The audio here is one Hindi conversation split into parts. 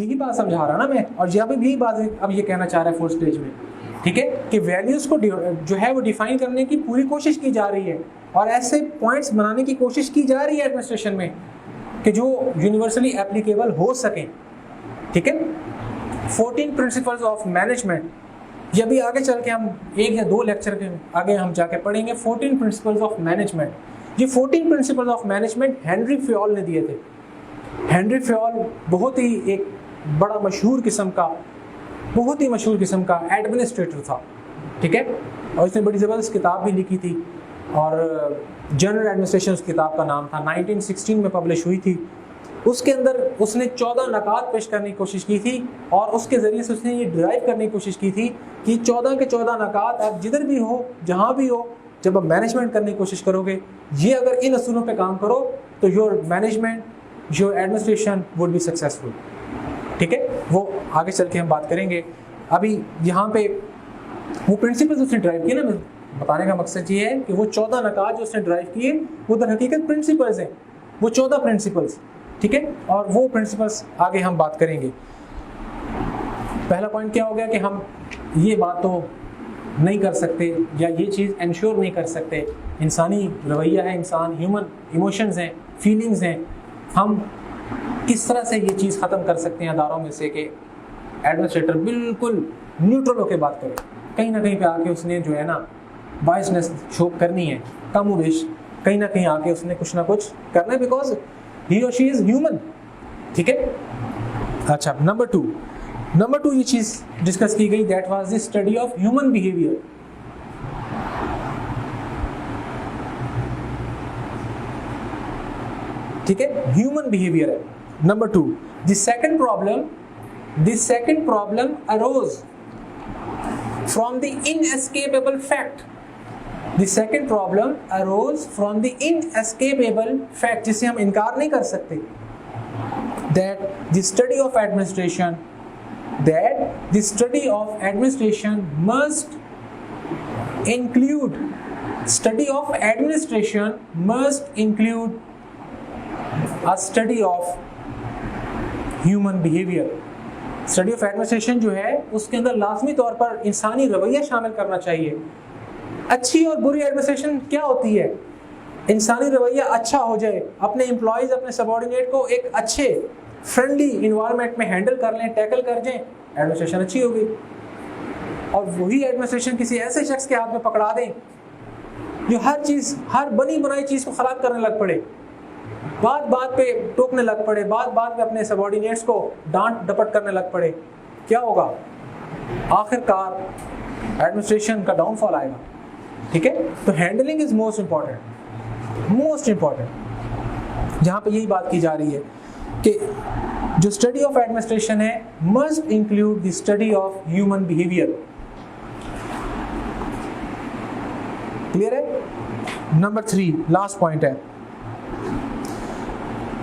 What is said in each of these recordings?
यही बात समझा रहा ना मैं, और यहाँ पे भी बात अब ये कहना चाह रहा है 4th स्टेज में, ठीक है, कि वैल्यूज को जो है वो डिफाइन करने की पूरी कोशिश की जा रही है और ऐसे पॉइंट्स बनाने की कोशिश की जा रही है एडमिनिस्ट्रेशन में कि जो यूनिवर्सली एप्लीकेबल हो सकें, ठीक है। 14 प्रिंसिपल्स ऑफ मैनेजमेंट, ये भी आगे चल के हम 1 या 2 लेक्चर के आगे हम जाके पढ़ेंगे 14 प्रिंसिपल्स ऑफ मैनेजमेंट। ये 14 principles of management Henry Fayol ने दिए थे। हेनरी फ्योल बहुत ही एक बड़ा मशहूर किस्म का, बहुत ही मशहूर किस्म का एडमिनिस्ट्रेटर था, ठीक है, और इसने बड़ी ज़बरदस्त किताब भी लिखी थी और जनरल एडमिनिस्ट्रेशन उस किताब का नाम था, 1916 में पब्लिश हुई थी। उसके अंदर उसने 14 नकात पेश करने की कोशिश की थी और उसके ज़रिए से उसने ये ड्राइव करने की कोशिश की थी कि 14 के 14 नकात आप जिधर भी हो, जहाँ भी हो, जब आप मैनेजमेंट करने की कोशिश करोगे, ये अगर इन असूलों पे काम करो तो your management, your administration would be successful, ठीक है। वो आगे चल के हम बात करेंगे। अभी यहाँ पे वो प्रिंसिपल्स उसने ड्राइव किए ना, मैं बताने का मकसद ये है कि वो 14 नकात जो उसने ड्राइव किए वो दर हकीकत प्रिंसिपल्स हैं, वो 14 प्रिंसिपल्स, ठीक है, और वो प्रिंसिपल्स आगे हम बात करेंगे। पहला पॉइंट क्या हो गया कि हम ये बात तो नहीं कर सकते या ये चीज़ इंश्योर नहीं कर सकते, इंसानी रवैया है, इंसान ह्यूमन इमोशंस हैं, फीलिंग्स हैं, हम किस तरह से ये चीज़ ख़त्म कर सकते हैं अदारों में से कि एडमिनिस्ट्रेटर बिल्कुल न्यूट्रल होकर बात करे। कहीं ना कहीं पे आके उसने जो है ना बायसनेस शो करनी है, कम उदेश कहीं ना कहीं आके उसने कुछ ना कुछ करना है, बिकॉज ही और शी इज़ ह्यूमन, ठीक है। अच्छा, नंबर टू ये चीज़ डिस्कस की गई, that was the study of human behaviour. ठीक है, ह्यूमन बिहेवियर है number 2। The second problem arrows from the inescapable fact, the second problem arose from the inescapable fact, जिसे हम इनकार नहीं कर सकते, that the study of administration must include a study of human behavior। Study of administration जो है उसके अंदर लाजमी तौर पर इंसानी रवैया शामिल करना चाहिए। अच्छी और बुरी एडमिनिस्ट्रेशन क्या होती है? इंसानी रवैया अच्छा हो जाए, अपने एम्प्लॉयज, अपने सबऑर्डिनेट को एक अच्छे फ्रेंडली इन्वायरमेंट में हैंडल कर लें, टैकल कर जाएं, एडमिनिस्ट्रेशन अच्छी होगी। और वही एडमिनिस्ट्रेशन किसी ऐसे शख्स के हाथ में पकड़ा दें जो हर बनी बनाई चीज़ को खराब करने लग पड़े, बात बात पे टोकने लग पड़े, बात बात पे अपने सबऑर्डिनेट्स को डांट डपट करने लग पड़े, क्या होगा? आखिरकार एडमिनिस्ट्रेशन का डाउनफॉल आएगा। ठीक है, तो हैंडलिंग इज मोस्ट इंपॉर्टेंट। जहां पे यही बात की जा रही है कि जो स्टडी ऑफ एडमिनिस्ट्रेशन है must include the study of human behaviour. Clear है? नंबर 3 लास्ट पॉइंट है,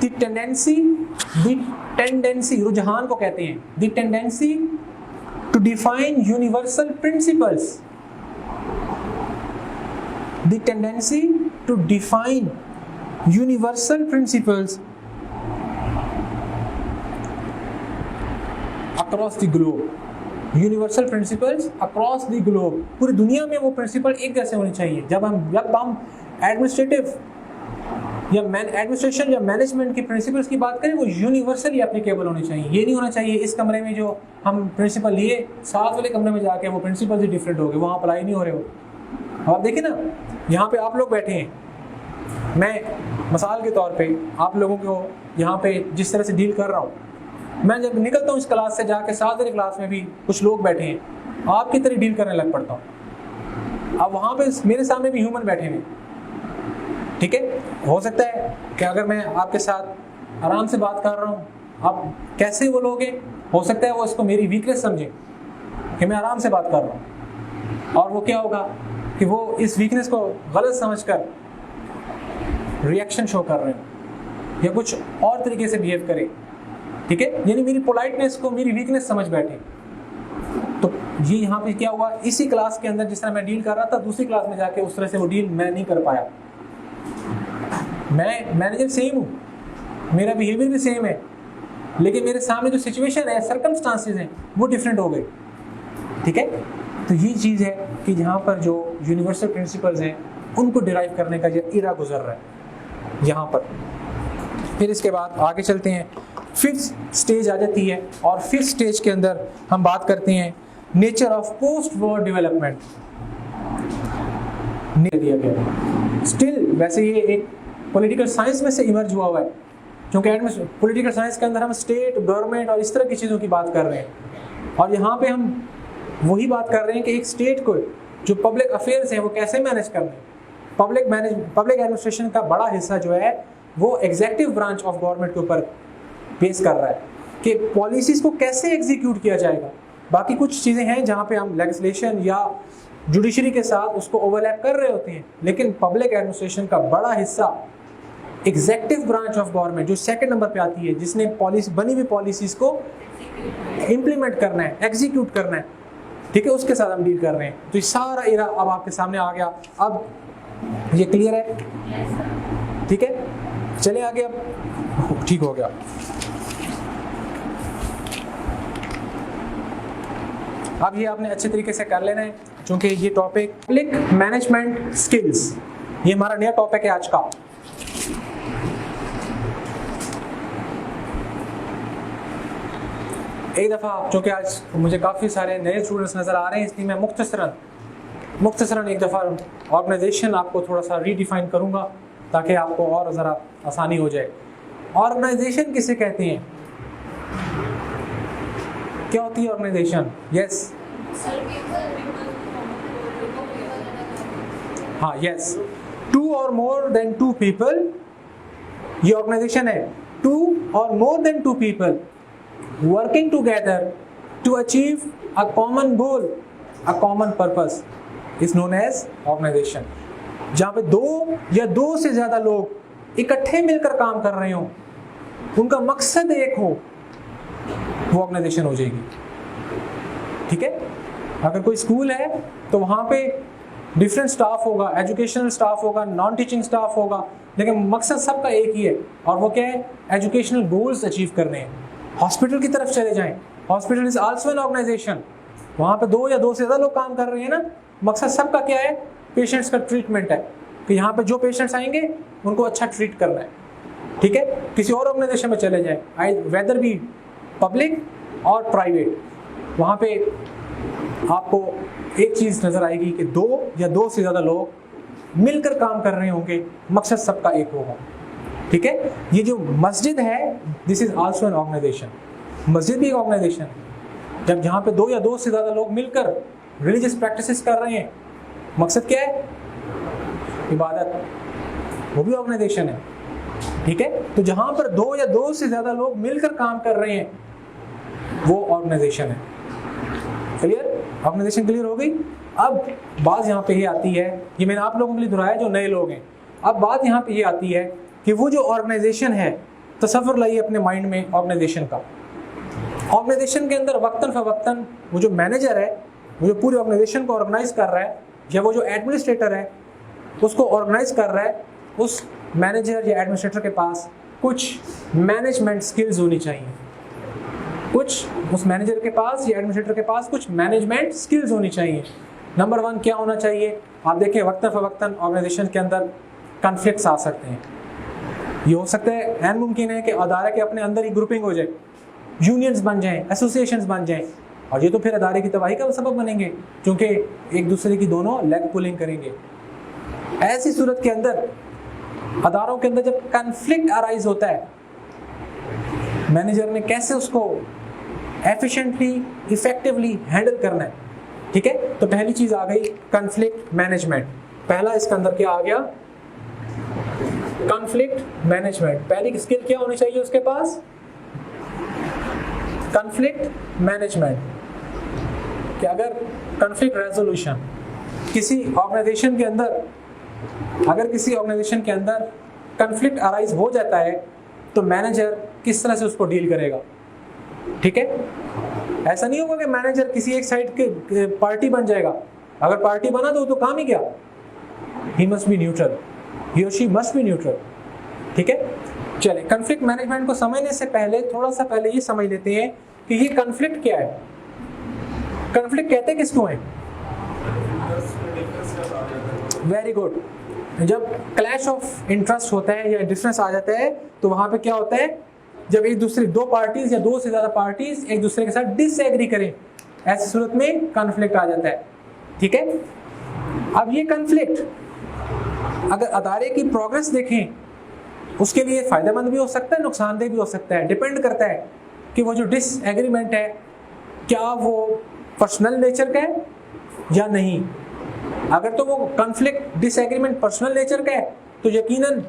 The tendency, रुझान को कहते हैं, the tendency to define universal principles, across the globe, पूरी दुनिया में वो प्रिंसिपल एक जैसे होने चाहिए। जब हम एडमिनिस्ट्रेशन या मैनेजमेंट की प्रिंसिपल्स की बात करें, वो यूनिवर्सली एप्लीकेबल होने चाहिए। ये नहीं होना चाहिए इस कमरे में जो हम प्रिंसिपल लिए, साथ वाले कमरे में जाके वो प्रिंसिपल ही डिफरेंट हो गए, वहाँ अप्लाई नहीं हो रहे हो। अब आप देखिए ना, यहाँ पे आप लोग बैठे हैं, मैं मिसाल के तौर पे आप लोगों को यहाँ पे जिस तरह से डील कर रहा हूँ, मैं जब निकलता हूँ इस क्लास से जाके साथ वाली क्लास में भी कुछ लोग बैठे हैं, आपकी तरह डील करने लग पड़ता हूँ। अब वहाँ पे मेरे सामने भी ह्यूमन बैठे हैं, ठीक है। हो सकता है कि अगर मैं आपके साथ आराम से बात कर रहा हूँ, आप कैसे बोलोगे, हो सकता है वो इसको मेरी वीकनेस समझे कि मैं आराम से बात कर रहा हूँ, और वो क्या होगा कि वो इस वीकनेस को गलत समझकर रिएक्शन शो कर रहे हो या कुछ और तरीके से बिहेव करे, ठीक है, यानी मेरी पोलाइटनेस को मेरी वीकनेस समझ बैठे। तो ये यहाँ पे क्या हुआ, इसी क्लास के अंदर जिस तरह मैं डील कर रहा था, दूसरी क्लास में जाके उस तरह से वो डील मैं नहीं कर पाया। मैं मैनेजर सेम हूँ, मेरा बिहेवियर भी सेम है, लेकिन मेरे सामने जो सिचुएशन है, सर्कमस्टांसेस हैं, वो डिफरेंट हो गए। ठीक है, तो ये चीज़ है कि यहाँ पर जो यूनिवर्सल प्रिंसिपल्स हैं उनको डिराइव करने का जो इरा गुजर रहा है यहाँ पर। फिर इसके बाद आगे चलते हैं, फिफ्थ स्टेज आ जाती है, और फिफ्थ स्टेज के अंदर हम बात करते हैं nature of post war development. दिया गया स्टिल वैसे ये एक पॉलिटिकल साइंस में से इमर्ज हुआ है, क्योंकि पॉलिटिकल साइंस के अंदर हम स्टेट, गवर्नमेंट और इस तरह की चीज़ों की बात कर रहे हैं, और यहाँ पे हम वही बात कर रहे हैं कि एक स्टेट को जो पब्लिक अफेयर्स हैं वो कैसे मैनेज करने हैं। पब्लिक एडमिनिस्ट्रेशन का बड़ा हिस्सा जो है वो एग्जीक्यूटिव ब्रांच ऑफ गवर्नमेंट के ऊपर बेस कर रहा है कि पॉलिसीज़ को कैसे एग्जीक्यूट किया जाएगा। बाकी कुछ चीज़ें हैं जहाँ पे हम लेजिस्लेशन या जुडिशरी के साथ उसको ओवरलैप कर रहे होते हैं, लेकिन पब्लिक एडमिनिस्ट्रेशन का बड़ा हिस्सा एग्जीक्यूटिव ब्रांच ऑफ गवर्नमेंट जो सेकंड नंबर पे आती है, जिसने बनी हुई पॉलिसीज़ को इम्प्लीमेंट करना है, एग्जीक्यूट करना है, ठीक है, उसके साथ हम डील कर रहे हैं। तो ये सारा एरा अब आपके सामने आ गया। अब ये क्लियर है? ठीक है, चले आगे। अब ठीक हो गया। अब ये आपने अच्छे तरीके से कर लेना है, क्योंकि ये टॉपिक पब्लिक मैनेजमेंट स्किल्स, ये हमारा नया टॉपिक है आज का। एक दफ़ा, चूँकि आज मुझे काफ़ी सारे नए स्टूडेंट्स नज़र आ रहे हैं, इसलिए मैं मुख्तसरन एक दफ़ा ऑर्गेनाइजेशन आपको थोड़ा सा रीडिफाइन करूँगा ताकि आपको और ज़रा आसानी हो जाए। ऑर्गेनाइजेशन किसे कहते हैं? क्या होती है ऑर्गेनाइजेशन? यस, हाँ, yes, 2 or more than 2 people, ये ऑर्गेनाइजेशन है। 2 or more than 2 people working together to achieve a common goal, a common purpose is known as organization। जहाँ पे 2 या 2 से ज़्यादा लोग इकट्ठे मिलकर काम कर रहे हो, उनका मकसद एक हो, वो ऑर्गेनाइजेशन हो जाएगी। ठीक है, अगर कोई स्कूल है तो वहाँ पे डिफरेंट स्टाफ होगा, एजुकेशनल स्टाफ होगा, नॉन टीचिंग स्टाफ होगा, लेकिन मकसद सबका एक ही है, और वो क्या है? एजुकेशनल गोल्स अचीव करने हैं। हॉस्पिटल की तरफ चले जाएं, hospital is also an organisation, वहाँ पे 2 या 2 से ज़्यादा लोग काम कर रहे हैं ना, मकसद सबका क्या है? पेशेंट्स का ट्रीटमेंट है, कि यहाँ पे जो पेशेंट्स आएंगे उनको अच्छा ट्रीट करना है। ठीक है, किसी और ऑर्गेनाइजेशन में चले जाएं, वेदर भी पब्लिक और प्राइवेट, वहाँ पे आपको एक चीज़ नज़र आएगी कि 2 या 2 से ज़्यादा लोग मिलकर काम कर रहे होंगे, मकसद सबका एक होगा। ठीक है, ये जो मस्जिद है, this is also an organisation. मस्जिद भी एक ऑर्गेनाइजेशन है, जब जहाँ पे 2 या 2 से ज़्यादा लोग मिलकर रिलीजियस प्रैक्टिसेस कर रहे हैं, मकसद क्या है? इबादत, वो भी ऑर्गेनाइजेशन है। ठीक है, तो जहाँ पर 2 या 2 से ज़्यादा लोग मिलकर काम कर रहे हैं, वो ऑर्गेनाइजेशन है। क्लियर? ऑर्गेनाइजेशन क्लियर हो गई। अब बात यहाँ पे ये आती है, ये मैंने आप लोगों के लिए दोहराया जो नए लोग हैं। अब बात यहाँ पे ये आती है कि वो जो ऑर्गेनाइजेशन है, तसव्वुर लाइए अपने माइंड में ऑर्गेनाइजेशन का। ऑर्गेनाइजेशन के अंदर वक्तन फवक्तन वो जो मैनेजर है, वो जो पूरे ऑर्गेनाइजेशन को ऑर्गेनाइज कर रहा है, या वो जो एडमिनिस्ट्रेटर है उसको ऑर्गेनाइज कर रहा है, उस मैनेजर या एडमिनिस्ट्रेटर के पास कुछ मैनेजमेंट स्किल्स होनी चाहिए। उस मैनेजर के पास या एडमिनिस्ट्रेटर के पास कुछ मैनेजमेंट स्किल्स होनी चाहिए। नंबर 1 क्या होना चाहिए? आप देखें, वक्तन फवक्तन ऑर्गेनाइजेशन के अंदर कॉन्फ्लिक्ट्स आ सकते हैं। ये हो सकता है, ऐन मुमकिन है कि अदारे के अपने अंदर ही ग्रुपिंग हो जाए, यूनियंस बन जाएं, एसोसिएशंस बन जाएं, और ये तो फिर अदारे की तबाही का सबब बनेंगे, क्योंकि एक दूसरे की दोनों लेग पुलिंग करेंगे। ऐसी सूरत के अंदर अदारों के अंदर जब कॉन्फ्लिक्ट अराइज होता है, मैनेजर ने कैसे उसको एफिशिएंटली, इफेक्टिवली हैंडल करना है। ठीक है, तो पहली चीज आ गई कॉन्फ्लिक्ट मैनेजमेंट। पहला इसके अंदर क्या आ गया? Conflict management. पहली स्किल क्या होनी चाहिए उसके पास? Conflict management. कि अगर कॉन्फ्लिक्ट रेजोल्यूशन किसी ऑर्गेनाइजेशन के अंदर, अगर किसी ऑर्गेनाइजेशन के अंदर कॉन्फ्लिक्ट अराइज हो जाता है, तो मैनेजर किस तरह से उसको डील करेगा। ठीक है, ऐसा नहीं होगा कि मैनेजर किसी एक साइड के पार्टी बन जाएगा। अगर पार्टी बना तो काम ही क्या? ही मस्ट बी न्यूट्रल, ही और शी मस्ट बी न्यूट्रल। ठीक है, चले कन्फ्लिक्ट मैनेजमेंट को समझने से पहले थोड़ा सा पहले ये समझ लेते हैं कि ये कन्फ्लिक्ट क्या है। कन्फ्लिक्ट कहते किसको है? Very good. जब क्लैश ऑफ इंटरेस्ट होता है या डिफरेंस आ जाता है तो वहां पे क्या होता है, जब एक दूसरे दो पार्टीज या दो से ज्यादा पार्टीज एक दूसरे के साथ डिसएग्री करें, ऐसी सूरत में कन्फ्लिक्ट आ जाता है। ठीक है, अब ये कन्फ्लिक्ट अगर अदारे की प्रोग्रेस देखें उसके लिए फायदेमंद भी हो सकता है, नुकसानदेह भी हो सकता है। डिपेंड करता है कि वो जो डिसएग्रीमेंट है क्या वो पर्सनल नेचर का है या नहीं। अगर तो वो कॉन्फ्लिक्ट डिसएग्रीमेंट पर्सनल नेचर का है तो यकीनन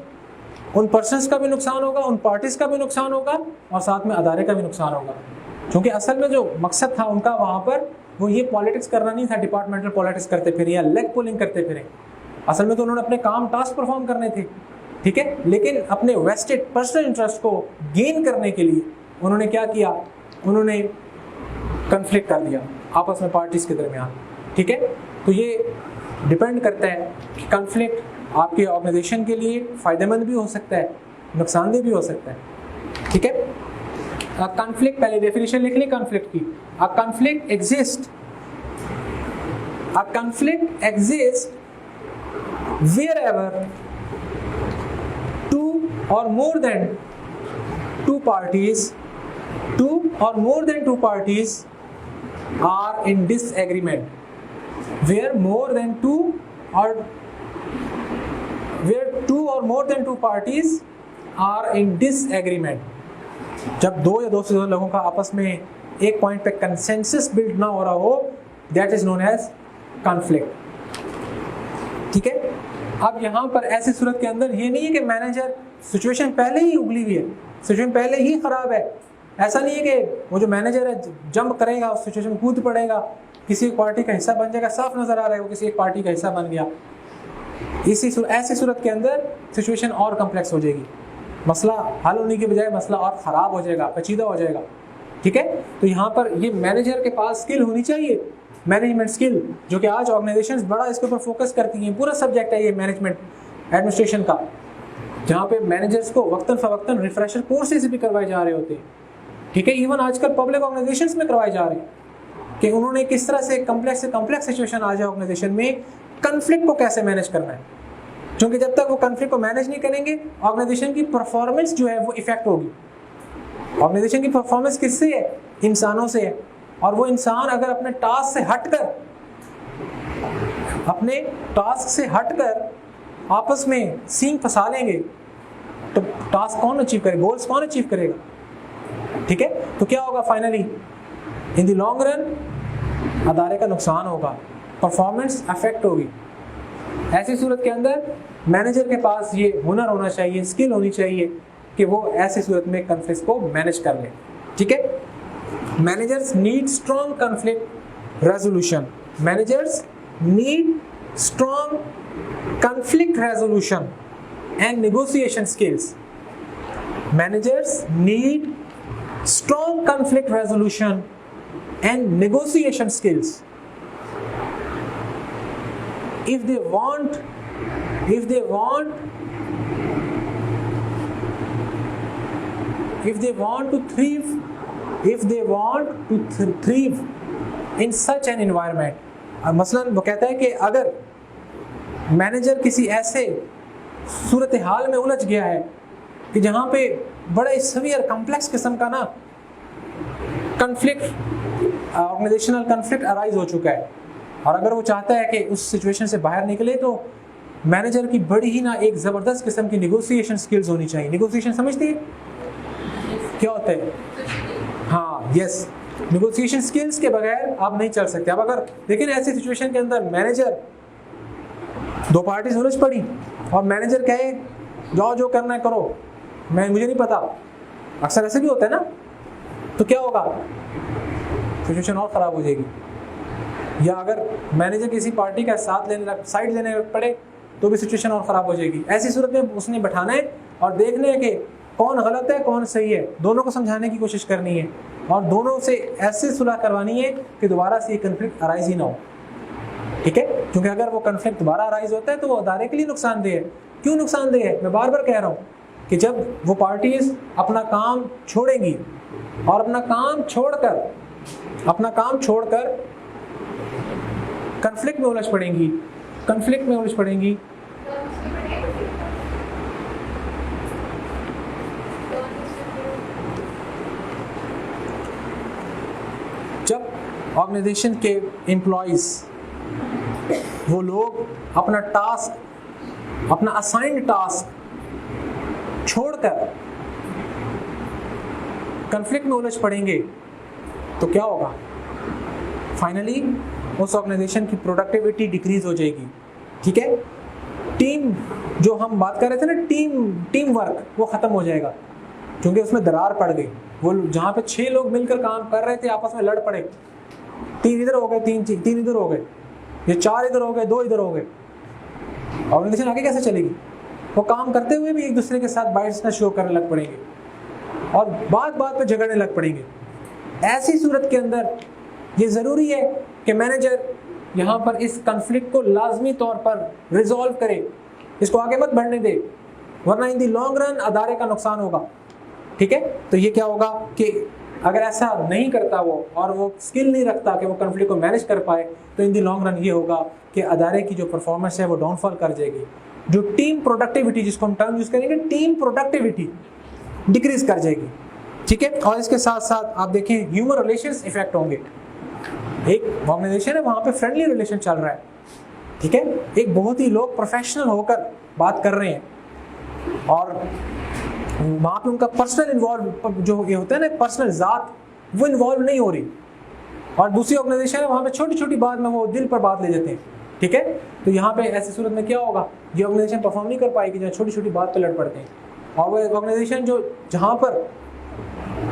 उन पर्सन्स का भी नुकसान होगा, उन पार्टीज का भी नुकसान होगा और साथ में अदारे का भी नुकसान होगा, क्योंकि असल में जो मकसद था उनका वहाँ पर वो ये पॉलिटिक्स करना नहीं था, डिपार्टमेंटल पॉलिटिक्स करते फिरे या लेग पुलिंग करते फिरे। असल में तो उन्होंने अपने काम टास्क परफॉर्म करने थे, ठीक है, लेकिन अपने वेस्टेड पर्सनल इंटरेस्ट को गेन करने के लिए उन्होंने क्या किया, उन्होंने कन्फ्लिक्ट कर दिया आपस में पार्टीज के दरमियान। ठीक है, तो ये डिपेंड करता है कि कन्फ्लिक्ट आपके ऑर्गेनाइजेशन के लिए फ़ायदेमंद भी हो सकता है, नुकसानदेह भी हो सकता है। ठीक है, कन्फ्लिक्ट पहले डेफिनेशन लिख ली कन्फ्लिक्ट की। A conflict exist wherever two or more than two parties are in disagreement. Where two or more than two parties are in disagreement. जब दो या दो से ज्यादा लोगों का आपस में एक पॉइंट पे कंसेंसस बिल्ड ना हो रहा हो, that is known as conflict. ठीक है, अब यहाँ पर ऐसी सूरत के अंदर ये नहीं है कि मैनेजर सिचुएशन पहले ही उगली हुई है, सिचुएशन पहले ही खराब है। ऐसा नहीं है कि वो जो मैनेजर है जंप करेगा उस सिचुएशन में कूद पड़ेगा, किसी एक पार्टी का हिस्सा बन जाएगा, साफ नजर आ रहा है वो किसी एक पार्टी का हिस्सा बन गया। ऐसी सूरत के अंदर सिचुएशन और कम्प्लेक्स हो जाएगी, मसला हल होने के बजाय मसला और ख़राब हो जाएगा, पेचीदा हो जाएगा। ठीक है, तो यहाँ पर ये मैनेजर के पास स्किल होनी चाहिए, मैनेजमेंट स्किल, जो कि आज ऑर्गेनाइजेशंस बड़ा इसके ऊपर फोकस करती हैं। पूरा सब्जेक्ट है ये मैनेजमेंट एडमिनिस्ट्रेशन का, जहाँ पे मैनेजर्स को वक्तन फवक्तन रिफ्रेशर कोर्सेज भी करवाए जा रहे होते हैं। ठीक है, इवन आजकल पब्लिक ऑर्गेनाइजेशंस में करवाए जा रहे हैं कि उन्होंने किस तरह से कम्प्लेक्स सिचुएशन आ जाए ऑर्गेनाइजेशन में, कन्फ्लिक्ट को कैसे मैनेज करना है। क्योंकि जब तक वो कन्फ्लिक्ट को मैनेज नहीं करेंगे ऑर्गेनाइजेशन की परफॉर्मेंस जो है वो इफेक्ट होगी। ऑर्गेनाइजेशन की परफॉर्मेंस किससे है? इंसानों से है। और वो इंसान अगर अपने टास्क से हटकर आपस में सींग फंसा लेंगे तो टास्क कौन अचीव करेगा, गोल्स कौन अचीव करेगा? ठीक है, तो क्या होगा finally, in the long run अदारे का नुकसान होगा, परफॉर्मेंस अफेक्ट होगी। ऐसी सूरत के अंदर मैनेजर के पास ये हुनर होना चाहिए, स्किल होनी चाहिए कि वो ऐसी सूरत में कन्फ्लिक्ट को मैनेज कर ले। ठीक है, managers need strong conflict resolution. Managers need strong conflict resolution and negotiation skills. Managers need strong conflict resolution and negotiation skills. If they want to thrive in such an environment, मसलन वो कहता है कि अगर मैनेजर किसी ऐसे सूरत हाल में उलझ गया है कि जहाँ पे बड़े सीवियर कम्प्लेक्स किस्म का ना कन्फ्लिक्ट, ऑर्गेनाइजेशनल कन्फ्लिक्ट अराइज हो चुका है, और अगर वो चाहता है कि उस सिचुएशन से बाहर निकले तो मैनेजर की बड़ी ही ना एक ज़बरदस्त किस्म की निगोशिएशन स्किल्स होनी चाहिए। निगोशिएशन समझती है क्या होता है? हाँ, यस, निगोशिएशन स्किल्स के बगैर आप नहीं चल सकते। अब अगर लेकिन ऐसी सिचुएशन के अंदर मैनेजर, दो पार्टीज उलझ पड़ी और मैनेजर कहे जाओ जो करना है करो, मुझे नहीं पता, अक्सर ऐसे भी होता है ना, तो क्या होगा, सिचुएशन और ख़राब हो जाएगी। या अगर मैनेजर किसी पार्टी का साइड लेने पड़े तो भी सिचुएशन और ख़राब हो जाएगी। ऐसी सूरत में उसने बैठाना है और देखना है कि कौन गलत है कौन सही है, दोनों को समझाने की कोशिश करनी है और दोनों से ऐसे सुलह करवानी है कि दोबारा से ये कन्फ्लिक्ट अराइज ही ना हो। ठीक है, क्योंकि अगर वो कन्फ्लिक्ट दोबारा अराइज होता है तो वो अदारे के लिए नुकसानदेह है। क्यों नुकसानदेह है? मैं बार बार कह रहा हूँ कि जब वो पार्टीज अपना काम छोड़ेंगी और अपना काम छोड़कर कन्फ्लिक्ट में उलझ पड़ेंगी, जब ऑर्गेनाइजेशन के एम्प्लॉइज वो लोग अपना असाइन्ड टास्क छोड़कर कन्फ्लिक्ट में उलझ पड़ेंगे तो क्या होगा? फाइनली उस ऑर्गेनाइजेशन की प्रोडक्टिविटी डिक्रीज हो जाएगी। ठीक है, टीम जो हम बात कर रहे थे ना, टीम वर्क, वो खत्म हो जाएगा क्योंकि उसमें दरार पड़ गई। वो जहाँ पे 6 लोग मिलकर काम कर रहे थे आपस में लड़ पड़े, 3 इधर हो गए, 3 इधर हो गए, ये 4 इधर हो गए, 2 इधर हो गए, ऑर्गेनाइजेशन आगे कैसे चलेगी? वो काम करते हुए भी एक दूसरे के साथ बाइट्स ना शो करने लग पड़ेंगे और बात पे झगड़ने लग पड़ेंगे। ऐसी सूरत के अंदर ये ज़रूरी है कि मैनेजर यहाँ पर इस कन्फ्लिक्ट को लाजमी तौर पर रिजॉल्व करे, इसको आगे मत बढ़ने दे, वरना इन दी लॉन्ग रन अदारे का नुकसान होगा। ठीक है, तो ये क्या होगा कि अगर ऐसा नहीं करता वो और वो स्किल नहीं रखता कि वो कन्फ्लिक्ट को मैनेज कर पाए, तो इन दी लॉन्ग रन ये होगा कि अदारे की जो परफॉर्मेंस है वो डाउनफॉल कर जाएगी। जो टीम प्रोडक्टिविटी, जिसको हम टर्म यूज करेंगे टीम प्रोडक्टिविटी, डिक्रीज कर जाएगी। ठीक है, और इसके साथ साथ आप देखें ह्यूमन रिलेशंस इफेक्ट होंगे। एक ऑर्गेनाइजेशन है, वहाँ पे फ्रेंडली रिलेशन चल रहा है, ठीक है, एक बहुत ही लोग प्रोफेशनल होकर बात कर रहे हैं और वहाँ पे उनका पर्सनल इन्वॉल्व जो ये होता है ना, पर्सनल ज़ात, वो इन्वॉल्व नहीं हो रही। और दूसरी ऑर्गेनाइजेशन है, वहाँ पे छोटी छोटी बात में वो दिल पर बात ले जाते हैं। ठीक है, तो यहाँ पे ऐसी सूरत में क्या होगा, ये ऑर्गेनाइजेशन परफॉर्म नहीं कर पाएगी जहाँ छोटी छोटी बात पे लड़ पड़ते हैं। और वो ऑर्गेनाइजेशन जो जहाँ पर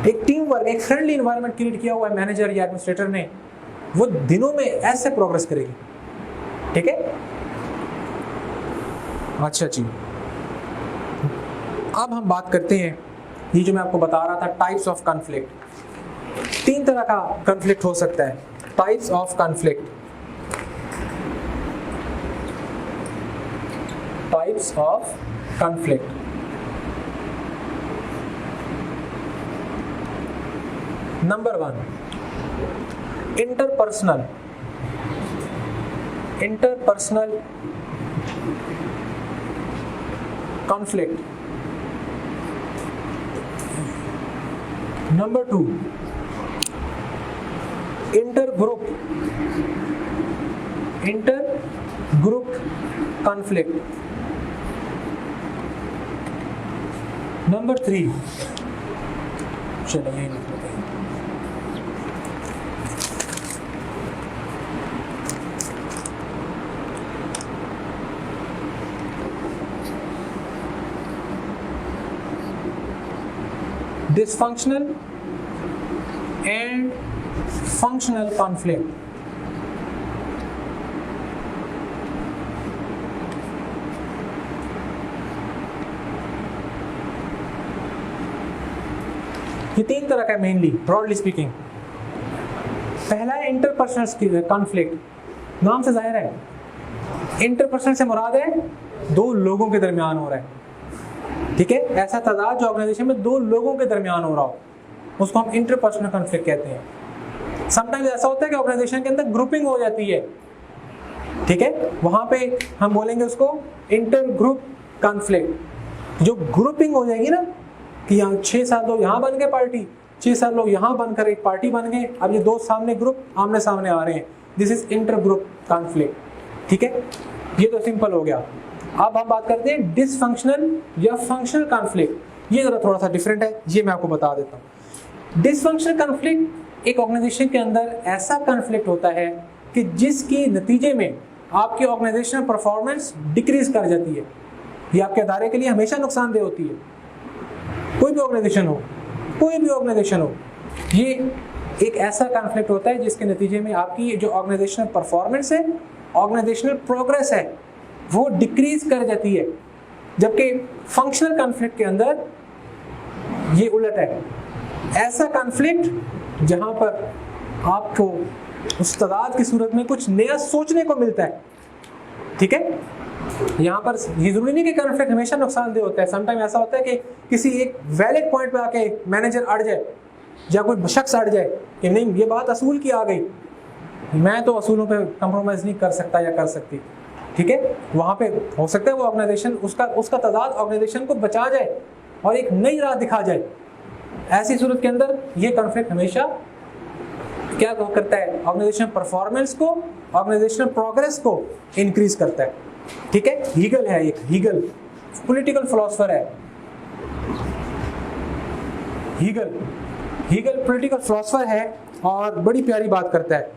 एक टीम वर्क, एक फ्रेंडली इन्वायरमेंट क्रिएट किया हुआ है मैनेजर या एडमिनिस्ट्रेटर ने, वो दिनों में ऐसे प्रोग्रेस करेगी। ठीक है, अच्छा जी, अब हम बात करते हैं, ये जो मैं आपको बता रहा था टाइप्स ऑफ कॉन्फ्लिक्ट। 3 तरह का कॉन्फ्लिक्ट हो सकता है, types of conflict. Types of conflict. Number 1, interpersonal conflict. Number 2, intergroup conflict. Number 3, चलिए dysfunctional and functional conflict। ये 3 तरह का मेनली, ब्रॉडली स्पीकिंग। पहला है इंटरपर्सनल कॉन्फ्लिक्ट, नाम से जाहिर है, इंटरपर्सनल से मुराद है 2 लोगों के दरमियान हो रहा है। ठीक है, ऐसा तादाद जो ऑर्गेनाइजेशन में 2 लोगों के दरमियान हो रहा हो, उसको हम इंटरपर्सनल कॉन्फ्लिक्ट कहते हैं। समटाइम्स ऐसा होता है कि ऑर्गेनाइजेशन के अंदर ग्रुपिंग हो जाती है। ठीक है, वहां पे हम बोलेंगे उसको इंटर ग्रुप कॉन्फ्लिक्ट। जो ग्रुपिंग हो जाएगी ना कि यहाँ 6-7 लोग यहाँ बन गए पार्टी, 6-7 लोग यहाँ बनकर एक पार्टी बन गए, अब ये 2 सामने ग्रुप आमने सामने आ रहे हैं, this is inter group conflict. ठीक है, ये तो सिंपल हो गया। अब हम बात करते हैं डिसफंक्शनल या फंक्शनल कॉन्फ्लिक्ट। ये जरा थोड़ा सा डिफरेंट है, ये मैं आपको बता देता हूँ। डिसफंक्शनल कॉन्फ्लिक्ट एक ऑर्गेनाइजेशन के अंदर ऐसा कॉन्फ्लिक्ट होता है कि जिसके नतीजे में आपकी ऑर्गेनाइजेशनल परफॉर्मेंस डिक्रीज कर जाती है। ये आपके अदारे के लिए हमेशा नुकसानदेह होती है, कोई भी ऑर्गेनाइजेशन हो। ये एक ऐसा कॉन्फ्लिक्ट होता है जिसके नतीजे में आपकी जो ऑर्गेनाइजेशनल परफॉर्मेंस है, ऑर्गेनाइजेशनल प्रोग्रेस है, वो डिक्रीज कर जाती है। जबकि फंक्शनल कॉन्फ्लिक्ट के अंदर ये उलट है, ऐसा कॉन्फ्लिक्ट जहां पर आपको उस तादाद की सूरत में कुछ नया सोचने को मिलता है। ठीक है, यहाँ पर ये जरूरी नहीं कि कॉन्फ्लिक्ट हमेशा नुकसानदेह होता है। समटाइम ऐसा होता है कि किसी एक वैलिड पॉइंट पे आके मैनेजर अड़ जाए या कोई शख्स अड़ जाए कि नहीं ये बात असूल की आ गई, मैं तो असूलों पे कंप्रोमाइज़ नहीं कर सकता या कर सकती, ठीक है, वहाँ पे हो सकता है वो ऑर्गेनाइजेशन उसका तजाद ऑर्गेनाइजेशन को बचा जाए और एक नई राह दिखा जाए। ऐसी सूरत के अंदर ये कॉन्फ्लिक्ट हमेशा क्या करता है, ऑर्गेनाइजेशन परफॉर्मेंस को, ऑर्गेनाइजेशनल प्रोग्रेस को इंक्रीज करता है, ठीक है। हीगल है, एक हीगल पॉलिटिकल फिलोसोफर है, हीगल पॉलिटिकल फिलोसोफर है और बड़ी प्यारी बात करता है।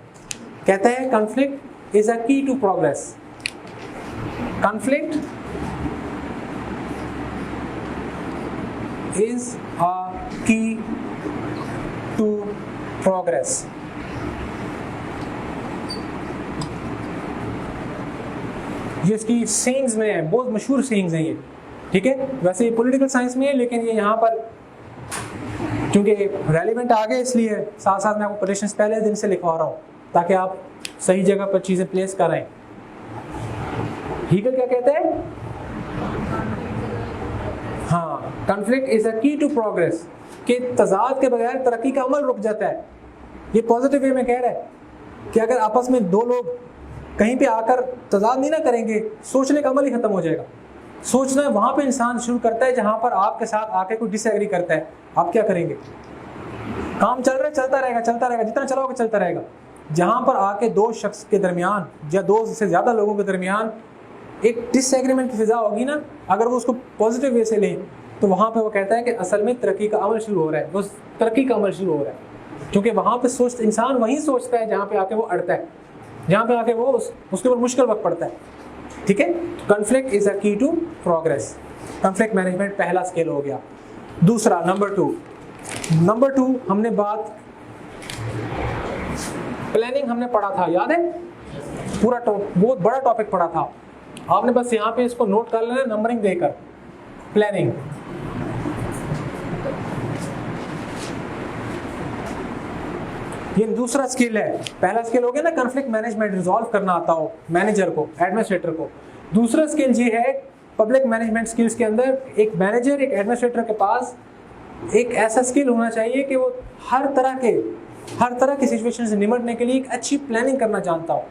कहता है conflict is a key to progress. Conflict is a key to progress. ये इसकी सेइंग्स में है, बहुत मशहूर सेइंग्स हैं ये, ठीक है। वैसे ये पॉलिटिकल साइंस में है लेकिन ये यहाँ पर क्योंकि रेलिवेंट आ गए इसलिए साथ साथ मैं आपको कोटेशंस पहले दिन से लिखवा रहा हूँ ताकि आप सही जगह पर चीजें प्लेस करें। हीगल क्या कहते हैं? हाँ, conflict is a key to progress, कि तजाद के बगैर तरक्की का अमल रुक जाता है। ये पॉजिटिव वे में कह रहा है कि अगर आपस में दो लोग कहीं पे आकर तजाद नहीं ना करेंगे, सोचने का अमल ही खत्म हो जाएगा। सोचना वहां पे इंसान शुरू करता है जहां पर आपके साथ आके कोई डिसएग्री करता है, आप क्या करेंगे? काम चल रहा है, चलता रहेगा, जितना चलाओगे चलता रहेगा। जहां पर आके दो शख्स के दरमियान या दो से ज्यादा लोगों के दरमियान एक डिसएग्रीमेंट की फिजा होगी ना, अगर वो उसको पॉजिटिव वे से ले तो वहां पे वो कहता है कि असल में तरक्की का अमल शुरू हो रहा है, वो तरक्की का अमल शुरू हो रहा है, क्योंकि वहां पे इंसान वही सोचता है जहां पे आके वो अड़ता है, जहां पे आके वो उसके ऊपर मुश्किल वक्त पड़ता है, ठीक है। Conflict is a key to progress. Conflict management पहला स्केल हो गया। दूसरा नंबर टू हमने बात प्लानिंग हमने पढ़ा था, याद है? पूरा बहुत बड़ा टॉपिक पढ़ा था, आपने बस यहाँ पे इसको नोट कर लेना नंबरिंग देकर। प्लानिंग, ये दूसरा स्किल है। पहला स्किल हो गया ना कॉन्फ्लिक्ट मैनेजमेंट, रिजॉल्व करना आता हो मैनेजर को, एडमिनिस्ट्रेटर को। दूसरा स्किल ये है पब्लिक मैनेजमेंट स्किल्स के अंदर, एक मैनेजर, एक एडमिनिस्ट्रेटर के पास एक ऐसा स्किल होना चाहिए कि वो हर तरह की सिचुएशन से निपटने के लिए एक अच्छी प्लानिंग करना जानता हो।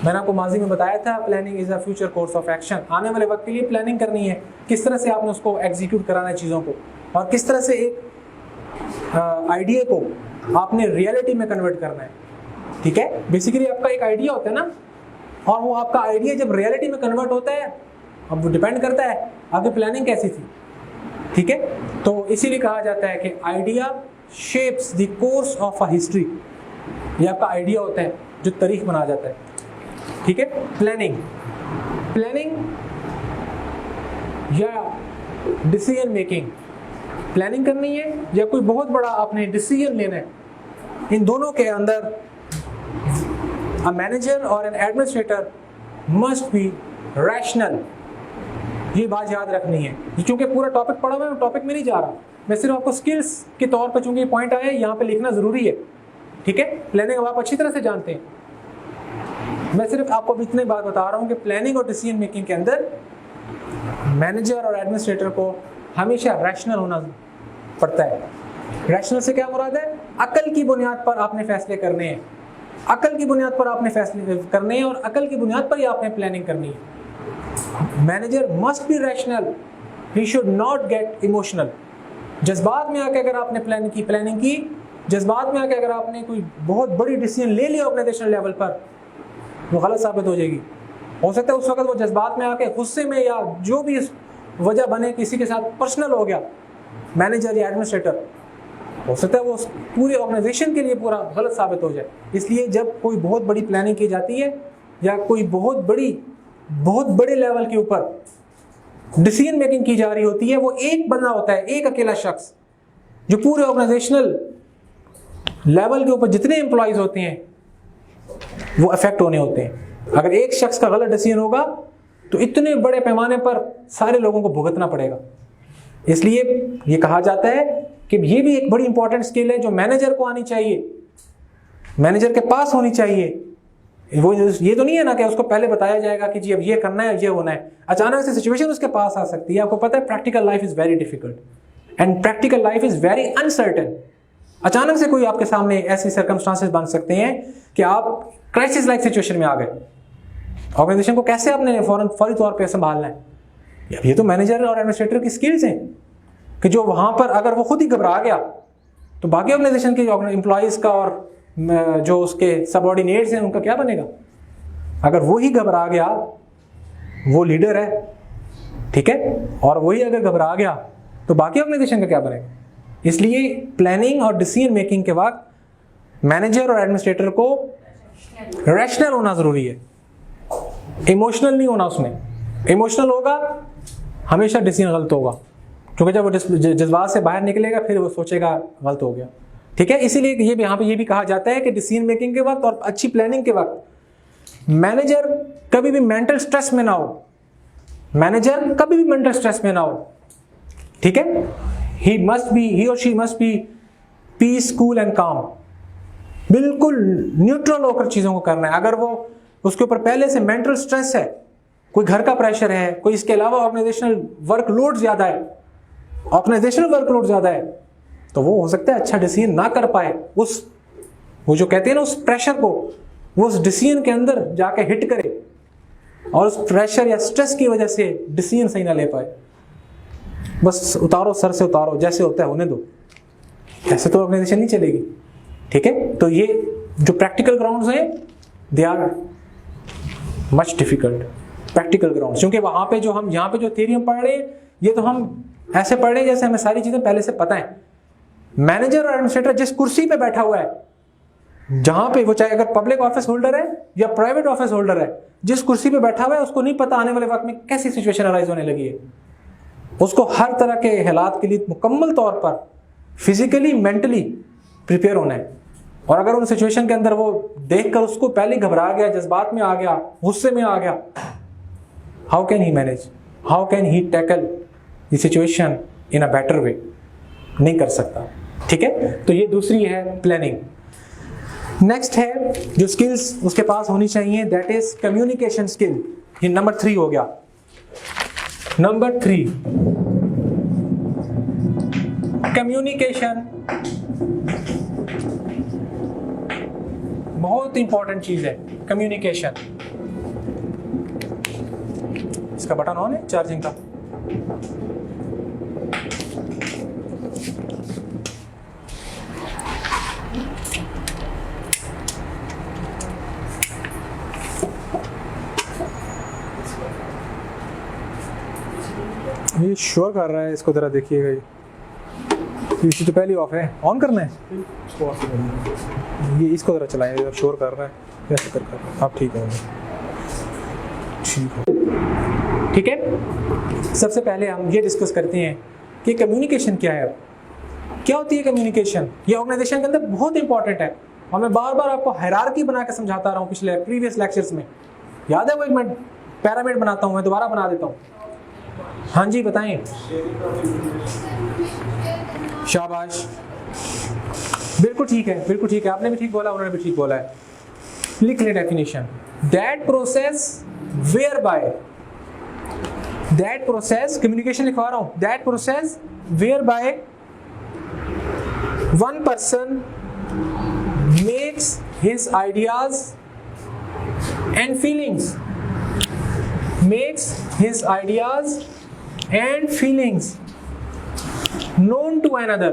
मैंने आपको माजी में बताया था, planning is a future course of action. आने वाले वक्त के लिए प्लानिंग करनी है, किस तरह से आपने उसको एग्जीक्यूट कराना है चीज़ों को, और किस तरह से एक आइडिया को आपने रियलिटी में कन्वर्ट करना है, ठीक है। बेसिकली आपका एक आइडिया होता है ना, और वो आपका आइडिया जब रियलिटी में कन्वर्ट होता है, अब वो डिपेंड करता है आपकी प्लानिंग कैसी थी, ठीक है। तो इसीलिए कहा जाता है कि idea shapes the course of a history. ये आपका आइडिया होता है जो तारीख बना जाता है, ठीक है। प्लानिंग या डिसीजन मेकिंग, प्लानिंग करनी है या कोई बहुत बड़ा आपने डिसीजन लेना है, इन दोनों के अंदर अ मैनेजर और an administrator must be rational. ये बात याद रखनी है, क्योंकि पूरा टॉपिक पढ़ा मैं टॉपिक में नहीं जा रहा, मैं सिर्फ आपको स्किल्स के तौर पर, चूंकि पॉइंट आया यहाँ पे लिखना जरूरी है, ठीक है। प्लानिंग आप अच्छी तरह से जानते हैं, मैं सिर्फ आपको इतनी बात बता रहा हूँ कि प्लानिंग और डिसीजन मेकिंग के अंदर मैनेजर और एडमिनिस्ट्रेटर को हमेशा रैशनल होना पड़ता है। रैशनल से क्या मुराद है? अकल की बुनियाद पर आपने फैसले करने हैं, अकल की बुनियाद पर आपने फैसले करने हैं और अकल की बुनियाद पर ही आपने प्लानिंग करनी है। Manager must be rational, he should not get emotional. जज्बात में आके अगर आपने प्लानिंग की, जज्बात में आके अगर आपने कोई बहुत बड़ी डिसीजन ले लिया ऑर्गेनाइजेशनल लेवल पर, वो गलत साबित हो जाएगी। हो सकता है उस वक्त वो जज्बात में आके गुस्से में या जो भी वजह बने, किसी के साथ पर्सनल हो गया मैनेजर या एडमिनिस्ट्रेटर, हो सकता है वो पूरे ऑर्गेनाइजेशन के लिए पूरा गलत साबित हो जाए। इसलिए जब कोई बहुत बड़ी प्लानिंग की जाती है या कोई बहुत बड़े लेवल के ऊपर डिसीजन मेकिंग की जा रही होती है, वो एक बंदा होता है, एक अकेला शख्स, जो पूरे ऑर्गेनाइजेशनल लेवल के ऊपर जितने एम्प्लॉइज होते हैं वो अफेक्ट होने होते हैं। अगर एक शख्स का गलत डिसीजन होगा तो इतने बड़े पैमाने पर सारे लोगों को भुगतना पड़ेगा। इसलिए ये कहा जाता है कि ये भी एक बड़ी इंपॉर्टेंट स्किल है जो मैनेजर को आनी चाहिए, मैनेजर के पास होनी चाहिए, वो ये तो नहीं है ना कि उसको पहले बताया जाएगा कि जी अब ये करना है, ये होना है। अचानक से सिचुएशन उसके पास आ सकती है। आपको पता है practical life is very difficult and practical life is very uncertain. अचानक से कोई आपके सामने ऐसी सर्कमस्टांसेस बन सकते हैं कि आप क्राइसिस लाइक सिचुएशन में आ गए। ऑर्गेनाइजेशन को कैसे आपने फौरी तौर पर संभालना है? ये तो मैनेजर और एडमिनिस्ट्रेटर की स्किल्स हैं कि जो वहां पर अगर वो खुद ही घबरा गया तो बाकी ऑर्गेनाइजेशन के एम्प्लॉयज का और जो उसके सबऑर्डिनेट्स हैं उनका क्या बनेगा? अगर वो ही घबरा गया, वो लीडर है, ठीक है, और वही अगर घबरा गया तो बाकी ऑर्गेनाइजेशन का क्या बनेगा? इसलिए प्लानिंग और डिसीजन मेकिंग के वक्त मैनेजर और एडमिनिस्ट्रेटर को रैशनल होना जरूरी है, इमोशनल नहीं होना। उसमें इमोशनल होगा हमेशा डिसीजन गलत होगा, क्योंकि जब वो जज्बात से बाहर निकलेगा फिर वो सोचेगा गलत हो गया, ठीक है। इसीलिए ये यहाँ पे ये भी कहा जाता है कि डिसीजन मेकिंग के वक्त और अच्छी प्लानिंग के वक्त मैनेजर कभी भी मेंटल स्ट्रेस में ना हो, मैनेजर कभी भी मेंटल स्ट्रेस में ना हो, ठीक है। ही और she must be peace, cool and calm, बिल्कुल न्यूट्रल होकर चीजों को करना है। अगर वो उसके ऊपर पहले से मेंटल स्ट्रेस है, कोई घर का प्रेशर है, कोई इसके अलावा ऑर्गेनाइजेशनल वर्कलोड ज्यादा है, तो वो हो सकता है अच्छा डिसीजन ना कर पाए। वो जो कहते हैं ना, उस प्रेशर को वो उस डिसीजन के अंदर जाके हिट करे और उस प्रेशर या स्ट्रेस की वजह से डिसीजन सही ना ले पाए। बस उतारो, सर से उतारो, जैसे होता है होने दो, ऐसे तो ऑर्गेनाइजेशन नहीं चलेगी, ठीक है। तो ये जो प्रैक्टिकल ग्राउंड्स हैं they are much difficult, practical ground, क्योंकि वहां पे जो हम यहाँ पे जो थ्योरी हम पढ़ रहे हैं ये तो हम ऐसे पढ़ रहे हैं जैसे हमें सारी चीजें पहले से पता है। मैनेजर और एडमिनिस्ट्रेटर जिस कुर्सी पे बैठा हुआ है, जहां पे वो चाहे अगर पब्लिक ऑफिस होल्डर है या प्राइवेट ऑफिस होल्डर है, जिस कुर्सी पे बैठा हुआ है उसको नहीं पता आने वाले वक्त में कैसी सिचुएशन अराइज होने लगी है। उसको हर तरह के हालात के लिए मुकम्मल तौर पर फिजिकली मेंटली प्रिपेयर होना है। और अगर उन सिचुएशन के अंदर वो देखकर उसको पहले घबरा गया, जज्बात में आ गया, गुस्से में आ गया, how can he manage, how can he tackle the situation in a better way? नहीं कर सकता, ठीक है। तो ये दूसरी है प्लानिंग। नेक्स्ट है जो स्किल्स उसके पास होनी चाहिए, दैट इज कम्युनिकेशन स्किल। ये नंबर 3 हो गया। नंबर 3 कम्युनिकेशन, बहुत इंपॉर्टेंट चीज है कम्युनिकेशन। इसका बटन ऑन है चार्जिंग का। ये शोर कर रहा है, इसको जरा देखिएगा। ये तो पहले ऑफ है, ऑन करना है ये, इसको जरा चलाएं, शोर कर रहा है ऐसे कर। आप ठीक है, ठीक है। सबसे पहले हम ये डिस्कस करते हैं कि कम्युनिकेशन क्या है, क्या होती है कम्युनिकेशन। ये ऑर्गेनाइजेशन के अंदर बहुत इंपॉर्टेंट है और मैं बार बार आपको हायरार्की बना के समझाता रहा हूँ पिछले प्रीवियस लेक्चर्स में। याद है वो एक मैं पैरामिड बनाता हूँ, मैं दोबारा बना देता हूँ। हाँ जी बताएं। शाबाश, बिल्कुल ठीक है, बिल्कुल ठीक है, आपने भी ठीक बोला, उन्होंने भी ठीक बोला है। लिख ले definition, that process whereby, that process, communication लिखवा रहा हूं, that process whereby one person makes his ideas and feelings, makes his ideas and feelings known to another.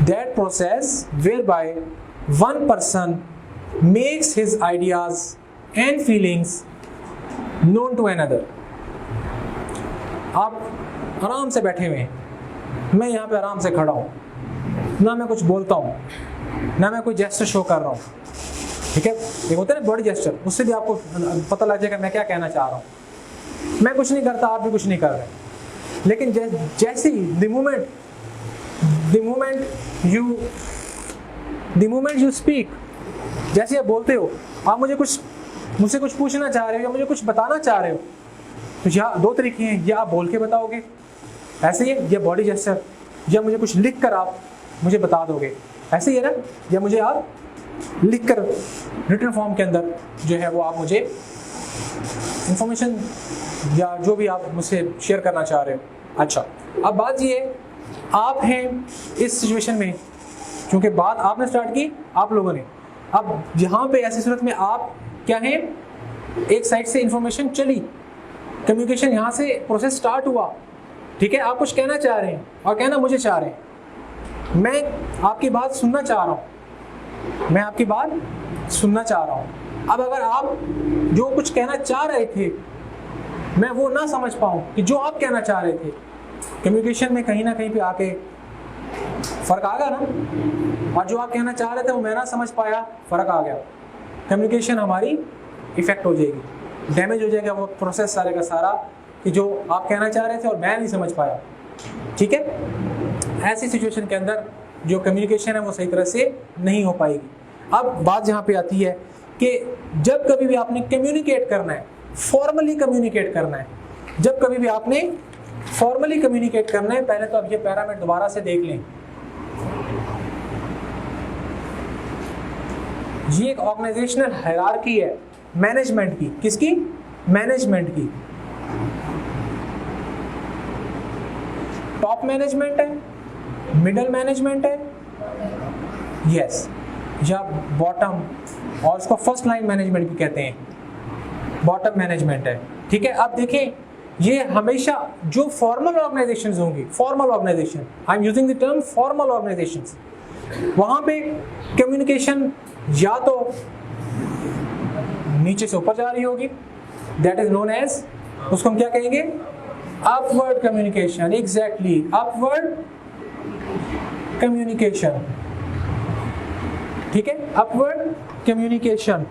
That process whereby one person makes his ideas and feelings known to another. आप आराम से बैठे हुए हैं, मैं यहाँ पे आराम से खड़ा हूँ, ना मैं कुछ बोलता हूँ, ना मैं कोई जेस्चर शो कर रहा हूँ, ठीक है। ये होता है ना बॉडी जेस्चर, उससे भी आपको पता लग जाएगा मैं क्या कहना चाह रहा हूँ। मैं कुछ नहीं करता, आप भी कुछ नहीं कर रहे, लेकिन जैसे ही द मोमेंट यू स्पीक, जैसे आप बोलते हो, आप मुझसे कुछ पूछना चाह रहे हो या मुझे कुछ बताना चाह रहे हो, तो यहाँ 2 तरीके हैं, या आप बोल के बताओगे ऐसे ही है, या बॉडी जेस्चर, या मुझे कुछ लिख कर आप मुझे बता दोगे ऐसे ही है ना, या मुझे आप लिखकर रिटन फॉर्म के अंदर जो है वो आप मुझे इंफॉर्मेशन या जो भी आप मुझसे शेयर करना चाह रहे हो। अच्छा, अब बात ये आप हैं इस सिचुएशन में, क्योंकि बात आपने स्टार्ट की आप लोगों ने, अब यहाँ पे ऐसी सूरत में आप क्या हैं, एक साइड से इंफॉर्मेशन चली, कम्युनिकेशन यहाँ से प्रोसेस स्टार्ट हुआ, ठीक है, आप कुछ कहना चाह रहे हैं और कहना मुझे चाह रहे हैं, मैं आपकी बात सुनना चाह रहा हूँ, मैं आपकी बात सुनना चाह रहा हूँ। अब अगर आप जो कुछ कहना चाह रहे थे मैं वो ना समझ पाऊँ कि जो आप कहना चाह रहे थे, कम्युनिकेशन में कहीं ना कहीं पे आके फर्क आ गया ना, और जो आप कहना चाह रहे थे वो मैं ना समझ पाया, फर्क आ गया, कम्युनिकेशन हमारी इफेक्ट हो जाएगी, डैमेज हो जाएगा वो प्रोसेस सारे का सारा कि जो आप कहना चाह रहे थे और मैं नहीं समझ पाया, ठीक है। ऐसी सिचुएशन के अंदर जो कम्युनिकेशन है वो सही तरह से नहीं हो पाएगी। अब बात यहाँ पे आती है कि जब कभी भी आपने कम्युनिकेट करना है, फॉर्मली कम्युनिकेट करना है, जब कभी भी आपने फॉर्मली कम्युनिकेट करना है, पहले तो अब ये पैरामीटर दोबारा से देख लें। ये एक ऑर्गेनाइजेशनल हायरार्की है मैनेजमेंट की, किसकी? मैनेजमेंट की। टॉप मैनेजमेंट है, मिडिल मैनेजमेंट है, यस, या बॉटम, और इसको फर्स्ट लाइन मैनेजमेंट भी कहते हैं, बॉटम मैनेजमेंट है, ठीक है। अब देखें, ये हमेशा जो फॉर्मल ऑर्गेनाइजेशंस होंगी, formal organisation, I am using the term formal organisations, वहां पे कम्युनिकेशन या तो नीचे से ऊपर जा रही होगी, दैट इज नोन एज, उसको हम क्या कहेंगे? Upward communication, exactly, upward communication, ठीक है, अपवर्ड कम्युनिकेशन,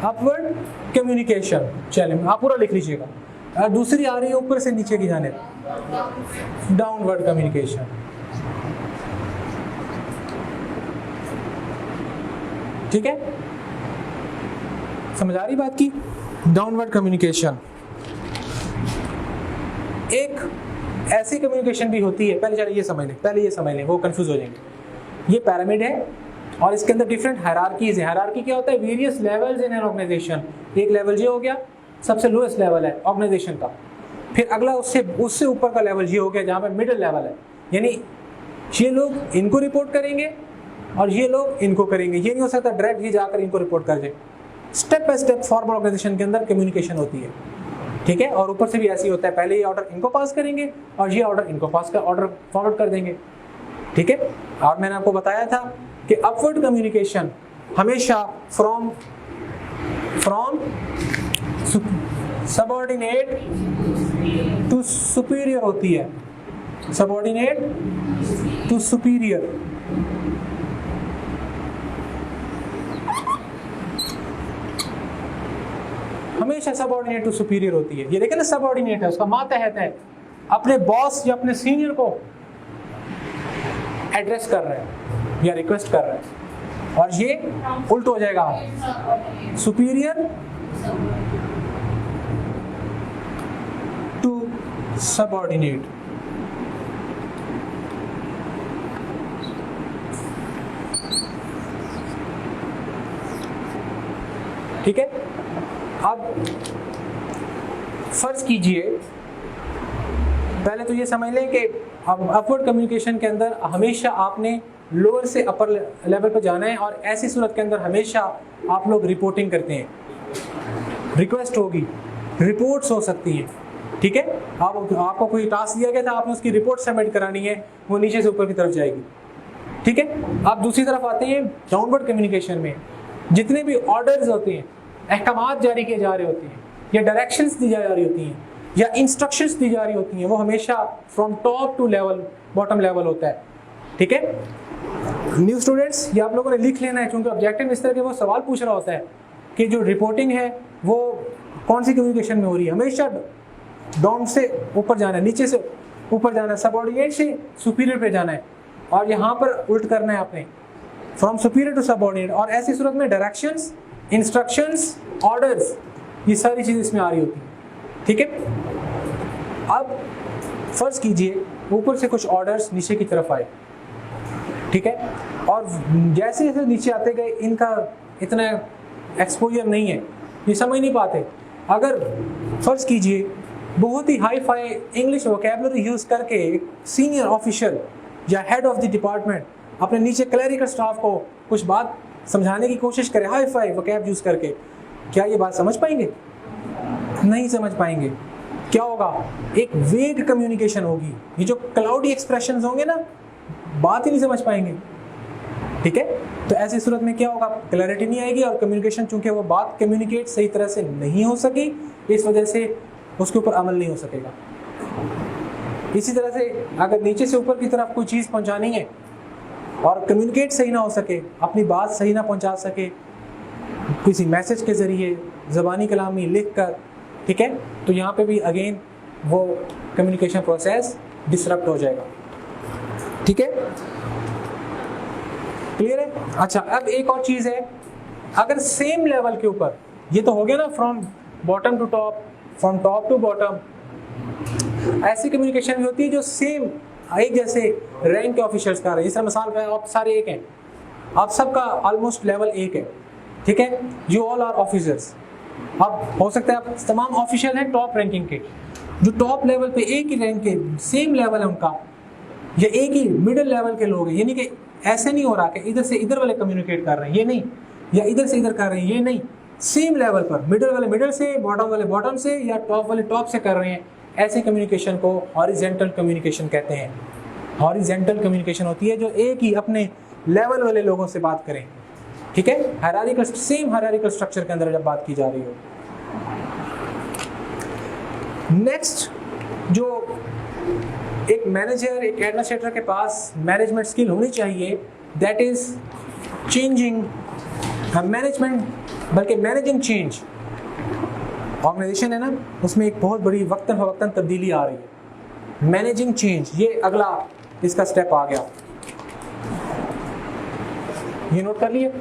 अपवर्ड कम्युनिकेशन। चलिए आप पूरा लिख लीजिएगा। दूसरी आ रही है ऊपर से नीचे की जाने, डाउनवर्ड कम्युनिकेशन, ठीक है, समझ आ रही बात की? डाउनवर्ड कम्युनिकेशन एक ऐसी कम्युनिकेशन भी होती है, पहले चलिए ये समझ लें, पहले ये समझ लें, वो कंफ्यूज हो जाएंगे। ये पिरामिड है और इसके अंदर डिफरेंट हायरार्कीज है। हायरार्की क्या होता है? Various levels in an organisation. एक लेवल ये हो गया, सबसे लोएस्ट लेवल है ऑर्गेनाइजेशन का, फिर अगला उससे ऊपर का लेवल ये हो गया जहाँ पे मिडिल लेवल है, यानी ये लोग इनको रिपोर्ट करेंगे और ये लोग इनको करेंगे। ये नहीं हो सकता डायरेक्ट ये जाकर इनको रिपोर्ट कर दे। Step by step formal organisation के अंदर कम्युनिकेशन होती है, ठीक है, और ऊपर से भी ऐसे ही होता है, पहले ये ऑर्डर इनको पास करेंगे और ये ऑर्डर इनको पास कर ऑर्डर फॉरवर्ड कर देंगे, ठीक है। और मैंने आपको बताया था कि अपवर्ड कम्युनिकेशन हमेशा फ्रॉम सबऑर्डिनेट टू सुपीरियर होती है, सबऑर्डिनेट टू सुपीरियर। हमेशा सबऑर्डिनेट टू सुपीरियर होती है। ये देखें ना, सबऑर्डिनेट है, उसका मातहत है, अपने बॉस या अपने सीनियर को एड्रेस कर रहे हैं या रिक्वेस्ट कर रहे हैं, और ये उल्ट हो जाएगा, सुपीरियर टू सबऑर्डिनेट। ठीक है। अब फर्ज कीजिए, पहले तो ये समझ लें कि अब अपवर्ड कम्युनिकेशन के अंदर हमेशा आपने लोअर से अपर लेवल पर जाना है, और ऐसी सूरत के अंदर हमेशा आप लोग रिपोर्टिंग करते हैं, रिक्वेस्ट होगी, रिपोर्ट्स हो सकती हैं, ठीक है। आपको कोई टास्क दिया गया था, आपने उसकी रिपोर्ट सबमिट करानी है, वो नीचे से ऊपर की तरफ जाएगी, ठीक है। आप दूसरी तरफ आते हैं डाउनवर्ड कम्युनिकेशन में, जितने भी ऑर्डर्स होते हैं, अहकामात जारी किए जा रहे होते हैं, या डायरेक्शंस दी जा रही होती हैं, या इंस्ट्रक्शंस दी जा रही होती हैं, वो हमेशा from top to level bottom level होता है, ठीक है। न्यू स्टूडेंट्स, ये आप लोगों ने लिख लेना है, क्योंकि ऑब्जेक्टिव इस तरह के वो सवाल पूछ रहा होता है कि जो रिपोर्टिंग है वो कौन सी कम्युनिकेशन में हो रही है। हमेशा डाउन से ऊपर जाना है, नीचे से ऊपर जाना है, सबऑर्डिनेट से सुपीरियर पे जाना है, और यहाँ पर उल्ट करना है आपने, फ्रॉम सुपीरियर टू सबऑर्डिनेट। और ऐसी सूरत में डायरेक्शंस, इंस्ट्रक्शंस, ऑर्डर्स, ये सारी चीज़ें इसमें आ रही होती हैं, ठीक है। अब फर्ज कीजिए ऊपर से कुछ ऑर्डर्स नीचे की तरफ आए, ठीक है। और जैसे जैसे नीचे आते गए इनका इतना एक्सपोजर नहीं है, ये समझ नहीं पाते। अगर फर्ज कीजिए बहुत ही hi-fi English vocabulary use करके एक सीनियर ऑफिशियल या हेड ऑफ द डिपार्टमेंट अपने नीचे क्लरिकल स्टाफ को कुछ बात समझाने की कोशिश करे हाई फाई वोकैब यूज़ करके, क्या ये बात समझ पाएंगे? नहीं समझ पाएंगे। क्या होगा? एक वेग कम्युनिकेशन होगी। ये जो क्लाउडी एक्सप्रेशंस होंगे ना, बात ही नहीं समझ पाएंगे। ठीक है, तो ऐसी सूरत में क्या होगा? क्लैरिटी नहीं आएगी और कम्युनिकेशन, चूंकि वो बात कम्युनिकेट सही तरह से नहीं हो सकी, इस वजह से उसके ऊपर अमल नहीं हो सकेगा। इसी तरह से अगर नीचे से ऊपर की तरफ कोई चीज़ पहुंचानी है और कम्युनिकेट सही ना हो सके, अपनी बात सही ना पहुंचा सके किसी मैसेज के ज़रिए, ज़बानी कलामी लिख कर, ठीक है, तो यहाँ पे भी अगेन वो कम्युनिकेशन प्रोसेस डिसरप्ट हो जाएगा। ठीक है, क्लियर है? अच्छा, अब एक और चीज़ है, अगर सेम लेवल के ऊपर, ये तो हो गया ना from bottom to top, from top to bottom, ऐसी कम्युनिकेशन भी होती है जो सेम एक जैसे रैंक के ऑफिशियल्स कर रहे हैं। जैसे मिसाल पे आप सारे एक हैं, आप सबका ऑलमोस्ट लेवल एक है, ठीक है, यू ऑल आर ऑफिसर्स। अब हो सकता है आप तमाम ऑफिशियल हैं टॉप रैंकिंग के, जो टॉप लेवल पे एक ही रैंक के सेम लेवल है उनका, या एक ही मिडिल लेवल के लोग हैं। यानी कि ऐसे नहीं हो रहा कि इधर से इधर वाले कम्युनिकेट कर रहे हैं, ये नहीं, या इधर से इधर कर रहे हैं, ये नहीं, सेम लेवल पर मिडिल वाले मिडिल से, बॉटम वाले बॉटम से, या टॉप वाले टॉप से कर रहे हैं। ऐसे कम्युनिकेशन को हॉरिजॉन्टल कम्युनिकेशन कहते हैं। हॉरिजॉन्टल कम्युनिकेशन होती है जो एक ही अपने लेवल वाले लोगों से बात करें। ठीक है, हायरार्किकल, सेम हायरार्किकल स्ट्रक्चर के अंदर जब बात की जा रही हो। नेक्स्ट, जो एक मैनेजर, एक एडमिनिस्ट्रेटर के पास मैनेजमेंट स्किल होनी चाहिए, दैट इज चेंजिंग मैनेजमेंट, बल्कि मैनेजिंग चेंज। ऑर्गेनाइजेशन है ना, उसमें एक बहुत बड़ी वक्तन फवक्तन तब्दीली आ रही है। मैनेजिंग चेंज, ये अगला इसका स्टेप आ गया। ये नोट कर लिए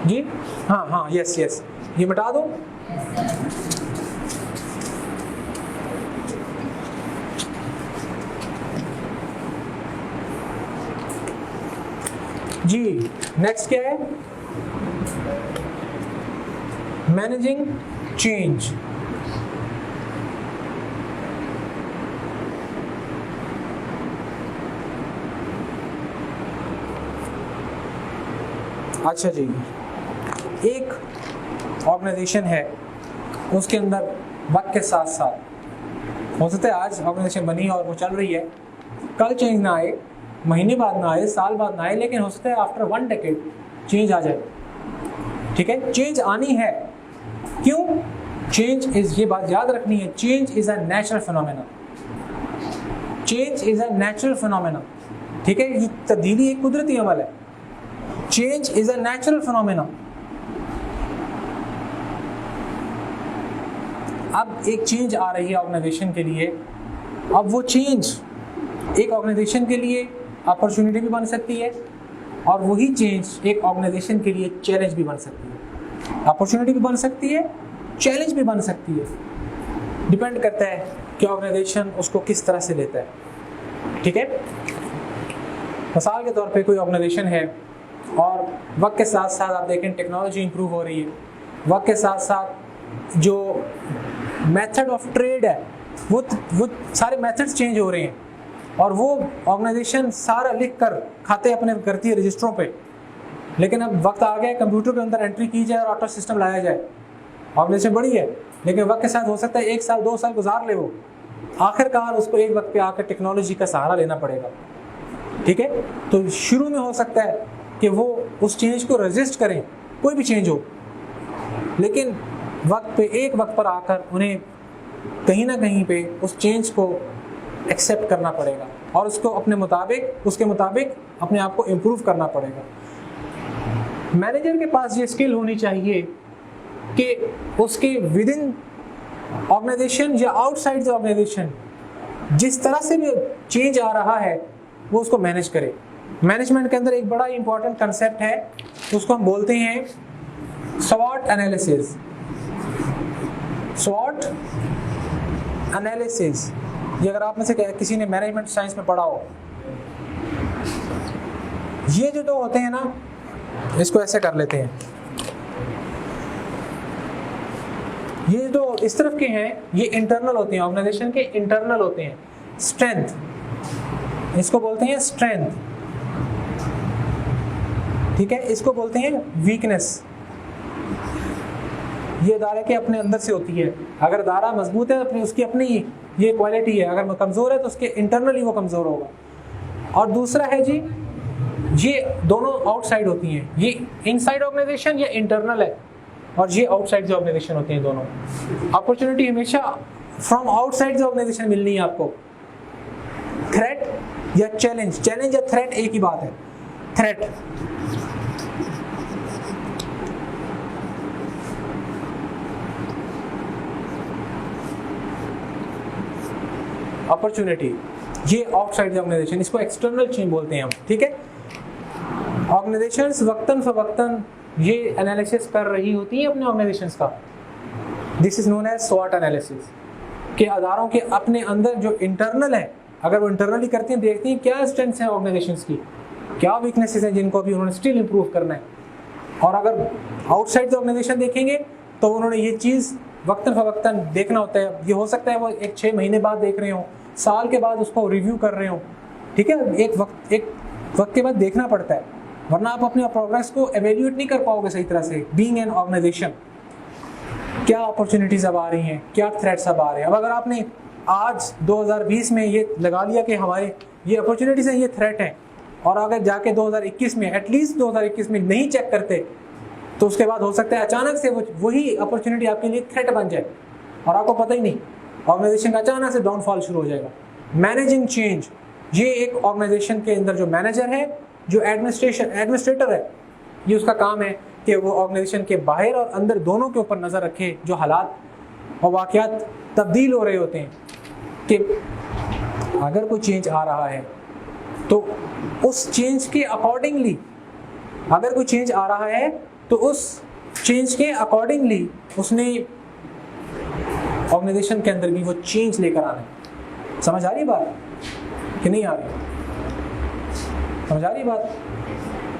जी? हाँ हाँ, यस यस, ये मिटा दो। जी, नेक्स्ट क्या है? Managing change. अच्छा जी, एक ऑर्गेनाइजेशन है, उसके अंदर वक्त के साथ साथ हो सकता है आज ऑर्गेनाइजेशन बनी और वो चल रही है, कल चेंज ना आए, महीने बाद ना आए, साल बाद ना आए, लेकिन हो सकता है आफ्टर 1 डेकेड चेंज आ जाए। ठीक है, चेंज आनी है। क्यों? चेंज इज, ये बात याद रखनी है, change is a natural phenomena. Change is a natural phenomena. ठीक है, ये तब्दीली एक कुदरती अमल है। Change is a natural phenomena. अब एक चेंज आ रही है ऑर्गेनाइजेशन के लिए, अब वो चेंज एक ऑर्गेनाइजेशन के लिए अपॉर्चुनिटी भी बन सकती है, और वही चेंज एक ऑर्गेनाइजेशन के लिए चैलेंज भी बन सकती है। अपॉर्चुनिटी भी बन सकती है, चैलेंज भी बन सकती है, डिपेंड करता है कि ऑर्गेनाइजेशन उसको किस तरह से लेता है। ठीक है, मिसाल के तौर पे कोई ऑर्गेनाइजेशन है और वक्त के साथ साथ आप देखें टेक्नोलॉजी इंप्रूव हो रही है, वक्त के साथ साथ जो मेथड ऑफ ट्रेड है वो सारे मेथड्स चेंज हो रहे हैं, और वो ऑर्गेनाइजेशन सारा लिख कर खाते अपने करती है रजिस्टरों पे, लेकिन अब वक्त आ गया कंप्यूटर के अंदर एंट्री की जाए और ऑटो सिस्टम लाया जाए। ऑर्गेनाइजेशन बड़ी है, लेकिन वक्त के साथ हो सकता है 1 साल 2 साल गुजार ले वो, आखिरकार उसको एक वक्त पे आकर टेक्नोलॉजी का सहारा लेना पड़ेगा। ठीक है, तो शुरू में हो सकता है कि वो उस चेंज को रेजिस्ट करें, कोई भी चेंज हो, लेकिन वक्त पे एक वक्त पर आकर उन्हें कहीं ना कहीं पे उस चेंज को एक्सेप्ट करना पड़ेगा और उसको अपने मुताबिक, उसके मुताबिक अपने आप को इम्प्रूव करना पड़ेगा। मैनेजर के पास ये स्किल होनी चाहिए कि उसके विद इन ऑर्गेनाइजेशन या आउटसाइड द ऑर्गेनाइजेशन जिस तरह से भी चेंज आ रहा है वो उसको मैनेज करे। मैनेजमेंट के अंदर एक बड़ा इंपॉर्टेंट कंसेप्ट है, उसको हम बोलते हैं स्वॉट एनालिसिस। स्वॉट एनालिसिस, ये अगर आप में से किसी ने मैनेजमेंट साइंस में पढ़ा हो, ये जो दो होते हैं ना, इसको ऐसे कर लेते हैं, ये जो इस तरफ के हैं ये इंटरनल होते हैं, ऑर्गेनाइजेशन के इंटरनल होते हैं। स्ट्रेंथ, इसको बोलते हैं स्ट्रेंथ, ठीक है, इसको बोलते हैं वीकनेस। ये अदारे के अपने अंदर से होती है। अगर अदारा मजबूत है अपनी, उसकी अपनी ये क्वालिटी है, अगर कमज़ोर है तो उसके इंटरनली वो कमज़ोर होगा। और दूसरा है जी, ये दोनों आउटसाइड होती हैं, ये इनसाइड ऑर्गेनाइजेशन या इंटरनल है, और ये आउटसाइड जो ऑर्गेनाइजेशन होती हैं दोनों। अपॉर्चुनिटी हमेशा फ्रॉम आउटसाइड जो ऑर्गेनाइजेशन मिलनी है आपको। थ्रेट या चैलेंज, चैलेंज या थ्रेट एक ही बात है। थ्रेट, अपॉर्चुनिटी, ये आउटसाइड ऑर्गेनाइजेशन, इसको एक्सटर्नल चेंज बोलते हैं हम, ठीक है। ऑर्गेनाइजेशंस वक्तन फवक्तन ये एनालिसिस कर रही होती है अपने ऑर्गेनाइजेशंस का। दिस इज नोन एज स्वॉट एनालिसिस, के अदारों के अपने अंदर जो इंटरनल है, अगर वो इंटरनली करती हैं, देखती हैं क्या स्ट्रेंथ्स हैं ऑर्गेनाइजेशंस की, क्या वीकनेसेस हैं जिनको भी उन्होंने स्टिल इंप्रूव करना है। और अगर आउटसाइड ऑर्गेनाइजेशन देखेंगे तो उन्होंने ये चीज़ वक्तन फवक्तन देखना होता है। ये हो सकता है वो 6 महीने बाद देख रहे हो, साल के बाद उसको रिव्यू कर रहे हो, ठीक है। एक वक्त के बाद देखना पड़ता है, वरना आप अपने प्रोग्रेस को एवेल्यूएट नहीं कर पाओगे सही तरह से। बीइंग एन ऑर्गेनाइजेशन, क्या अपॉर्चुनिटीज अब आ रही हैं, क्या थ्रेट्स अब आ रहे हैं। अब अगर आपने आज 2020 में ये लगा लिया कि हमारे ये अपॉर्चुनिटीज हैं, ये थ्रेट हैं, और अगर जाके 2021 में, एटलीस्ट 2021 में नहीं चेक करते, तो उसके बाद हो सकता है अचानक से वही अपॉर्चुनिटी आपके लिए थ्रेट बन जाए और आपको पता ही नहीं, ऑर्गेनाइजेशन का अचानक से डाउनफॉल शुरू हो जाएगा। मैनेजिंग चेंज, ये एक ऑर्गेनाइजेशन के अंदर जो मैनेजर है, जो एडमिनिस्ट्रेटर है, ये उसका काम है कि वो ऑर्गेनाइजेशन के बाहर और अंदर दोनों के ऊपर नज़र रखे। जो हालात और वाक़यात तब्दील हो रहे होते हैं, कि अगर कोई चेंज आ रहा है तो उस चेंज के अकॉर्डिंगली, अगर कोई चेंज आ रहा है तो उस चेंज के अकॉर्डिंगली उसने ऑर्गेनाइजेशन के अंदर भी वो चेंज लेकर आना है। समझ आ रही बात कि नहीं आ रही? समझ आ रही बात?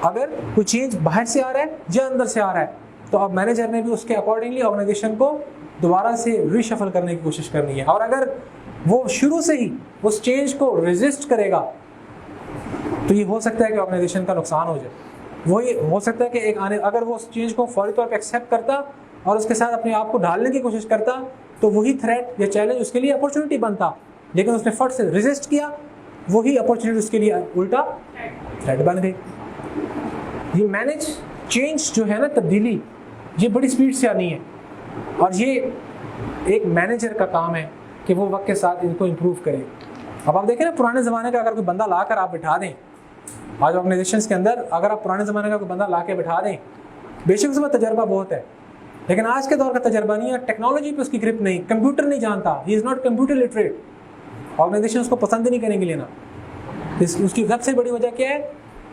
अगर कोई चेंज बाहर से आ रहा है या अंदर से आ रहा है, तो अब मैनेजर ने भी उसके अकॉर्डिंगली ऑर्गेनाइजेशन को दोबारा से रीशफल करने की कोशिश करनी है। और अगर वो शुरू से ही उस चेंज को रेजिस्ट करेगा तो ये हो सकता है कि ऑर्गेनाइजेशन का नुकसान हो जाए। वही हो सकता है कि अगर वो उस चेंज को फौरी तौर पर एक्सेप्ट करता और उसके साथ अपने आप को ढालने की कोशिश करता, तो वही थ्रेट या चैलेंज उसके लिए अपॉर्चुनिटी बनता। लेकिन उसने फट से रेजिस्ट किया, वही अपॉर्चुनिटी उसके लिए उल्टा थ्रेट बन गई। ये मैनेज चेंज जो है ना, तब्दीली, ये बड़ी स्पीड से आनी है, और ये एक मैनेजर का काम है कि वो वक्त के साथ इनको इम्प्रूव करे। अब आप देखें ना, पुराने ज़माने का अगर कोई बंदा लाकर आप बिठा दें आज ऑर्गेनाइजेशंस के अंदर, अगर आप पुराने ज़माने का कोई बंदा ला के बिठा दें, बेशक उसमें तजर्बा बहुत है, लेकिन आज के दौर का तजर्बा नहीं है, टेक्नोलॉजी पे उसकी ग्रिप नहीं, कंप्यूटर नहीं जानता, he is not computer literate. Organisation उसको पसंद ही नहीं करेंगे लेना। उसकी सबसे बड़ी वजह क्या है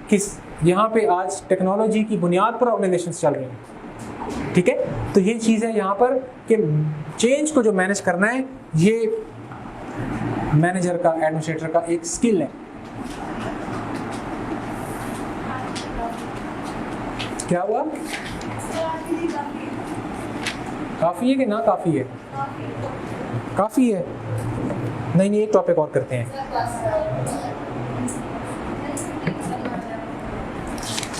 कि यहाँ पे आज टेक्नोलॉजी की बुनियाद पर ऑर्गेनाइजेशन चल रहे हैं, ठीक है। तो ये चीज़ है यहाँ पर कि चेंज को जो मैनेज करना है, ये मैनेजर का, एडमिनिस्ट्रेटर का एक स्किल है। क्या हुआ? काफ़ी है कि ना काफ़ी है? काफ़ी है। नहीं, एक टॉपिक और करते हैं।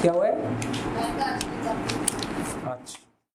क्या हुआ है? अच्छा।